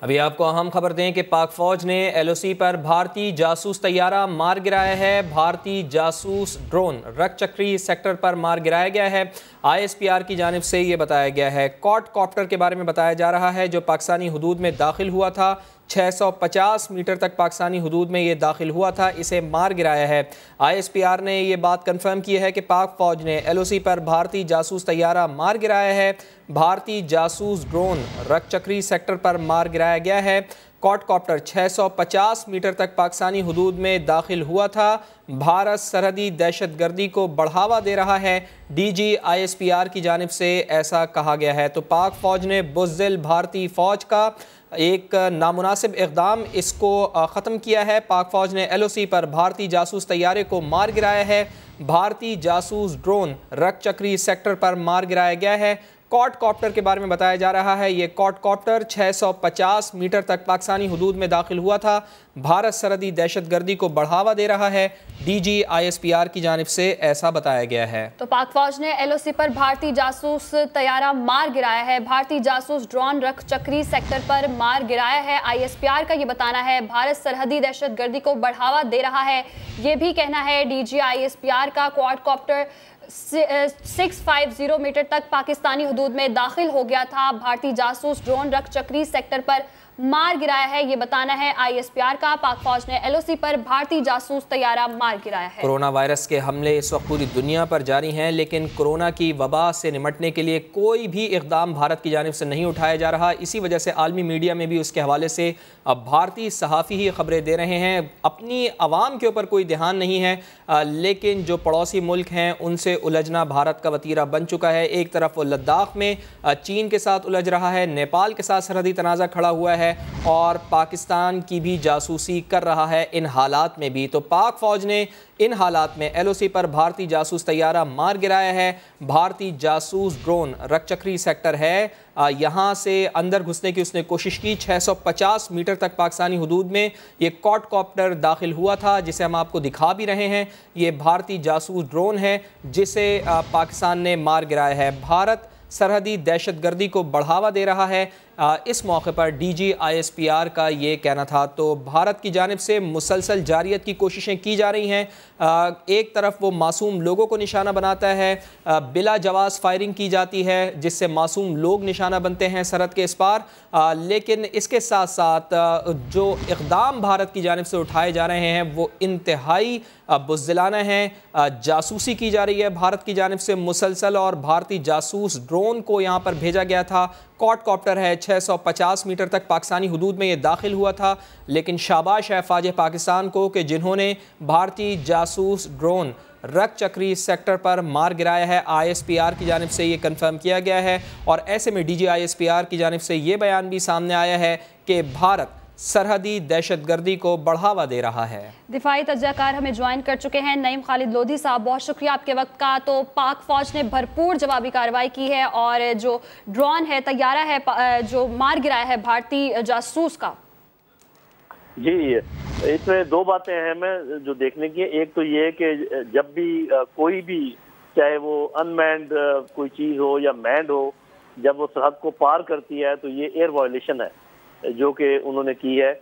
ابھی آپ کو اہم خبر دیں کہ پاک فوج نے ایل او سی پر بھارتی جاسوس طیارہ مار گرایا ہے۔ بھارتی جاسوس ڈرون رک چکری سیکٹر پر مار گرایا گیا ہے۔ آئی ایس پی آر کی جانب سے یہ بتایا گیا ہے۔ کوڈ کاپٹر کے بارے میں بتایا جا رہا ہے جو پاکستانی حدود میں داخل ہوا تھا۔ 650 میٹر تک پاکستانی حدود میں یہ داخل ہوا تھا، اسے مار گرایا ہے۔ آئی ایس پی آر نے یہ بات کنفرم کی ہے کہ پاک فوج نے ایل او سی پر بھارتی جاسوس طیارہ مار گرایا ہے۔ بھارتی جاسوس ڈرون رک چکری سیکٹر پر مار گرایا گیا ہے۔ کوڈ کاپٹر 650 میٹر تک پاکستانی حدود میں داخل ہوا تھا۔ بھارت سرحدی دہشت گردی کو بڑھاوا دے رہا ہے، D G I S P R کی جانب سے ایسا کہا گیا ہے۔ تو پاک فوج نے بزدل بھارتی فوج کا ایک نامناسب اقدام اس کو ختم کیا ہے۔ پاک فوج نے ایل او سی پر بھارتی جاسوس طیارے کو مار گرایا ہے۔ بھارتی جاسوس ڈرون رک چکری سیکٹر پر مار گرایا گیا ہے۔ کوڈ کاپٹر کے بارے میں بتایا جا رہا ہے، یہ کوڈ کاپٹر 650 میٹر تک پاکستانی حدود میں داخل ہوا تھا۔ بھارت سرحدی دہشت گردی کو بڑھاوا دے رہا ہے، D G I S P R کی جانب سے ایسا بتایا گیا ہے۔ تو پاک فوج نے ایل او سی پر بھارتی جاسوس طیارہ مار گرایا ہے۔ بھارتی جاسوس ڈرون رک چکری سیکٹر پر مار گرایا ہے۔ آئی ایس پی آر کا یہ بتانا ہے بھارت سرحدی دہشت گردی کو بڑھاوا دے رہا ہے، یہ بھی کہنا ہے D G I S P R کا۔ کوڈ کاپٹر 650 میٹر تک پاکستانی حدود میں داخل ہو گیا تھا۔ بھارتی جاسوس ڈرون رک چکری سیکٹر پر مار گرایا ہے، یہ بتانا ہے آئی ایس پی آر کا۔ پاک فوج نے ایل او سی پر بھارتی جاسوس طیارہ مار گرایا ہے۔ کورونا وائرس کے حملے اس وقت پوری دنیا پر جاری ہیں، لیکن کورونا کی وبا سے نمٹنے کے لیے کوئی بھی اقدام بھارت کی جانب سے نہیں اٹھایا جا رہا۔ اسی وجہ سے عالمی میڈیا میں بھی اس کے حوالے سے اب بھارتی صحافی ہی خبریں دے رہے ہیں، اپنی عوام کے اوپر کوئی دھیان نہیں ہے، لیکن جو پڑوسی ملک ہیں ان سے الجھنا بھارت کا وتیرہ بن چکا ہے۔ ایک طرف وہ لداخ میں چین کے ساتھ الجھ رہا ہے، نیپال کے ساتھ سرحدی تنازع کھڑا ہوا ہے اور پاکستان کی بھی جاسوسی کر رہا ہے ان حالات میں بھی۔ تو پاک فوج نے ان حالات میں ایل او سی پر بھارتی جاسوس طیارہ مار گرایا ہے۔ بھارتی جاسوس ڈرون رک چکری سیکٹر ہے، یہاں سے اندر گھسنے کی اس نے کوشش کی۔ 650 میٹر تک پاکستانی حدود میں یہ کوڈ کاپٹر داخل ہوا تھا، جسے ہم آپ کو دکھا بھی رہے ہیں۔ یہ بھارتی جاسوس ڈرون ہے جسے پاکستان نے مار گرایا ہے۔ بھارت سرحدی دہشت گردی کو بڑھاوا دے رہا ہے، اس موقع پر D G I S P R کا یہ کہنا تھا۔ تو بھارت کی جانب سے مسلسل جارحیت کی کوششیں کی جا رہی ہیں۔ ایک طرف وہ معصوم لوگوں کو نشانہ بناتا ہے، بلا جواز فائرنگ کی جاتی ہے جس سے معصوم لوگ نشانہ بنتے ہیں سرحد کے اس پار، لیکن اس کے ساتھ ساتھ جو اقدام بھارت کی جانب سے اٹھائے جا رہے ہیں وہ انتہائی بزدلانہ ہیں۔ جاسوسی کی جا رہی ہے بھارت کی جانب سے مسلسل، اور بھارتی جاسوس ڈرون کو یہاں پر بھیجا گیا تھا۔ کوڈ کاپٹر ہے، 650 میٹر تک پاکستانی حدود میں یہ داخل ہوا تھا، لیکن شاباش ہے افواج پاکستان کو کہ جنہوں نے بھارتی جاسوس ڈرون رک چکری سیکٹر پر مار گرایا ہے۔ آئی ایس پی آر کی جانب سے یہ کنفرم کیا گیا ہے، اور ایسے میں D G I S P R کی جانب سے یہ بیان بھی سامنے آیا ہے کہ بھارت سرحدی دہشت گردی کو بڑھاوا دے رہا ہے۔ دفاعی تجزیہ کار ہمیں جوائن کر چکے ہیں نعیم خالد لودھی صاحب، بہت شکریہ آپ کے وقت کا۔ تو پاک فوج نے بھرپور جوابی کارروائی کی ہے، اور جو ڈرون ہے، طیارہ ہے جو مار گرایا ہے بھارتی جاسوس کا۔ جی، اس میں دو باتیں اہم ہیں جو دیکھنے کی ہیں۔ ایک تو یہ کہ جب بھی کوئی بھی، چاہے وہ ان مینڈ کوئی چیز ہو یا مینڈ ہو، جب وہ سرحد کو پار کرتی ہے تو یہ ایئر وائلیشن ہے جو کہ انہوں نے کی ہے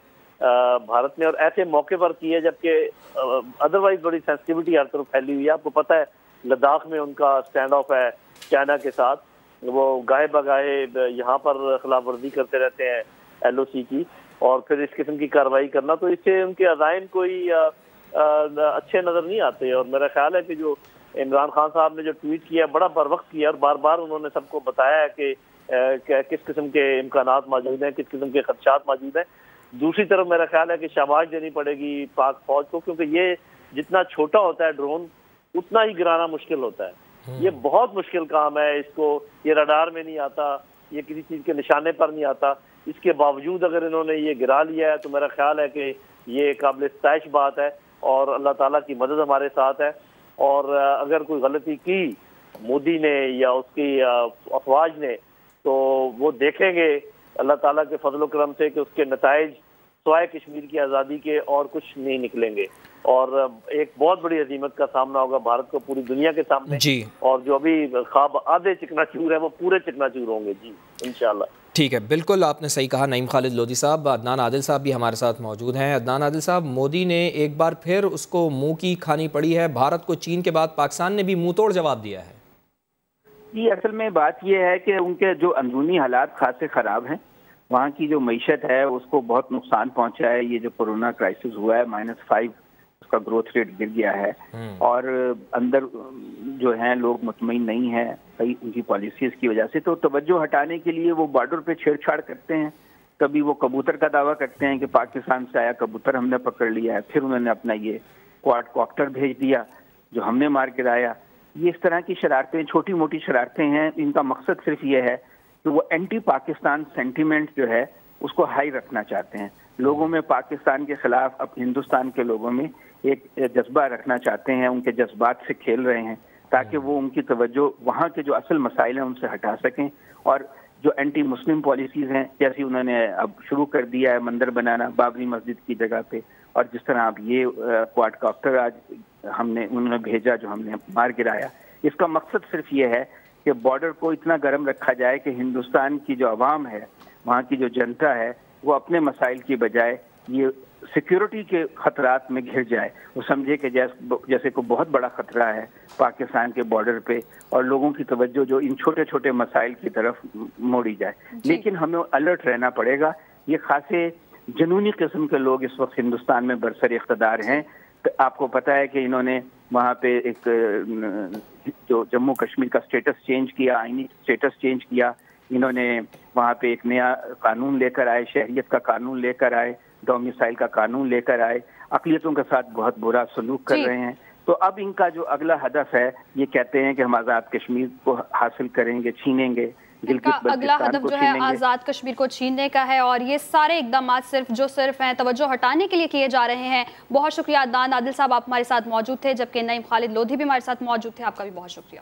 بھارت نے، اور ایسے موقع پر کی ہے جبکہ ادروائز بڑی سینسٹیوٹی ہر طرف پھیلی ہوئی ہے۔ آپ کو پتہ ہے لداخ میں ان کا اسٹینڈ آف ہے چائنا کے ساتھ، وہ گاہے بگاہے یہاں پر خلاف ورزی کرتے رہتے ہیں ایل او سی کی، اور پھر اس قسم کی کارروائی کرنا، تو اس سے ان کے عزائم کوئی اچھے نظر نہیں آتے۔ اور میرا خیال ہے کہ جو عمران خان صاحب نے جو ٹویٹ کیا بڑا بر وقت کیا، اور بار بار انہوں نے سب کو بتایا ہے کہ کس قسم کے امکانات موجود ہیں، کس قسم کے خدشات موجود ہیں۔ دوسری طرف میرا خیال ہے کہ شاباش دینی پڑے گی پاک فوج کو، کیونکہ یہ جتنا چھوٹا ہوتا ہے ڈرون اتنا ہی گرانا مشکل ہوتا ہے۔ یہ بہت مشکل کام ہے، اس کو یہ رڈار میں نہیں آتا، یہ کسی چیز کے نشانے پر نہیں آتا، اس کے باوجود اگر انہوں نے یہ گرا لیا ہے تو میرا خیال ہے کہ یہ قابل ستائش بات ہے، اور اللہ تعالیٰ کی مدد ہمارے ساتھ ہے۔ اور اگر کوئی غلطی کی مودی نے یا اس کی افواج نے تو وہ دیکھیں گے اللہ تعالیٰ کے فضل و کرم سے کہ اس کے نتائج سوائے کشمیر کی آزادی کے اور کچھ نہیں نکلیں گے، اور ایک بہت بڑی عظیمت کا سامنا ہوگا بھارت کو پوری دنیا کے سامنے، اور جو ابھی خواب آدھے چکنا چور ہیں وہ پورے چکنا چور ہوں گے۔ جی انشاءاللہ۔ ٹھیک ہے، بالکل آپ نے صحیح کہا نعیم خالد لودھی صاحب۔ عدنان عادل صاحب بھی ہمارے ساتھ موجود ہیں۔ عدنان عادل صاحب، مودی نے ایک بار پھر اس کو منہ کی کھانی پڑی ہے، بھارت کو چین کے بعد پاکستان نے بھی منہ توڑ جواب دیا ہے۔ جی، اصل میں بات یہ ہے کہ ان کے جو اندرونی حالات خاصے خراب ہیں، وہاں کی جو معیشت ہے اس کو بہت نقصان پہنچا ہے۔ یہ جو کورونا کرائسس ہوا ہے -5 اس کا گروتھ ریٹ گر گیا ہے، اور اندر جو ہیں لوگ مطمئن نہیں ہیں ان کی پالیسیز کی وجہ سے۔ تو توجہ ہٹانے کے لیے وہ بارڈر پہ چھیڑ چھاڑ کرتے ہیں، کبھی وہ کبوتر کا دعویٰ کرتے ہیں کہ پاکستان سے آیا کبوتر ہم نے پکڑ لیا ہے، پھر انہوں نے اپنا یہ کوارڈ کاپٹر بھیج دیا جو ہم نے مار گرایا۔ یہ اس طرح کی شرارتیں، چھوٹی موٹی شرارتیں ہیں، ان کا مقصد صرف یہ ہے کہ وہ اینٹی پاکستان سینٹیمنٹ جو ہے اس کو ہائی رکھنا چاہتے ہیں، لوگوں میں پاکستان کے خلاف اب ہندوستان کے لوگوں میں ایک جذبہ رکھنا چاہتے ہیں، ان کے جذبات سے کھیل رہے ہیں تاکہ وہ ان کی توجہ وہاں کے جو اصل مسائل ہیں ان سے ہٹا سکیں۔ اور جو اینٹی مسلم پالیسیز ہیں، جیسی انہوں نے اب شروع کر دیا ہے مندر بنانا بابری مسجد کی جگہ پہ، اور جس طرح اب یہ کوارڈ کاپٹر آج انہوں نے بھیجا جو ہم نے مار گرایا، اس کا مقصد صرف یہ ہے کہ بارڈر کو اتنا گرم رکھا جائے کہ ہندوستان کی جو عوام ہے، وہاں کی جو جنتا ہے، وہ اپنے مسائل کی بجائے یہ سیکیورٹی کے خطرات میں گھر جائے، وہ سمجھے کہ جیسے کوئی بہت بڑا خطرہ ہے پاکستان کے بارڈر پہ، اور لوگوں کی توجہ جو ان چھوٹے چھوٹے مسائل کی طرف موڑی جائے۔ لیکن ہمیں الرٹ رہنا پڑے گا، یہ خاصے جنونی قسم کے لوگ اس وقت ہندوستان میں برسر اقتدار ہیں۔ آپ کو پتہ ہے کہ انہوں نے وہاں پہ ایک جو جموں کشمیر کا سٹیٹس چینج کیا، آئینی سٹیٹس چینج کیا، انہوں نے وہاں پہ ایک نیا قانون لے کر آئے، شہریت کا قانون لے کر آئے، ڈومیسائل کا قانون لے کر آئے، اقلیتوں کے ساتھ بہت برا سلوک کر رہے ہیں۔ تو اب ان کا جو اگلا ہدف ہے، یہ کہتے ہیں کہ ہم آزاد کشمیر کو حاصل کریں گے، چھینیں گے، اگلا ہدف جو ہے آزاد کشمیر کو چھیننے کا ہے، اور یہ سارے اقدامات صرف ہیں توجہ ہٹانے کے لیے کیے جا رہے ہیں۔ بہت شکریہ عدنان عادل صاحب، آپ ہمارے ساتھ موجود تھے، جبکہ نعیم خالد لودھی بھی ہمارے ساتھ موجود تھے، آپ کا بھی بہت شکریہ۔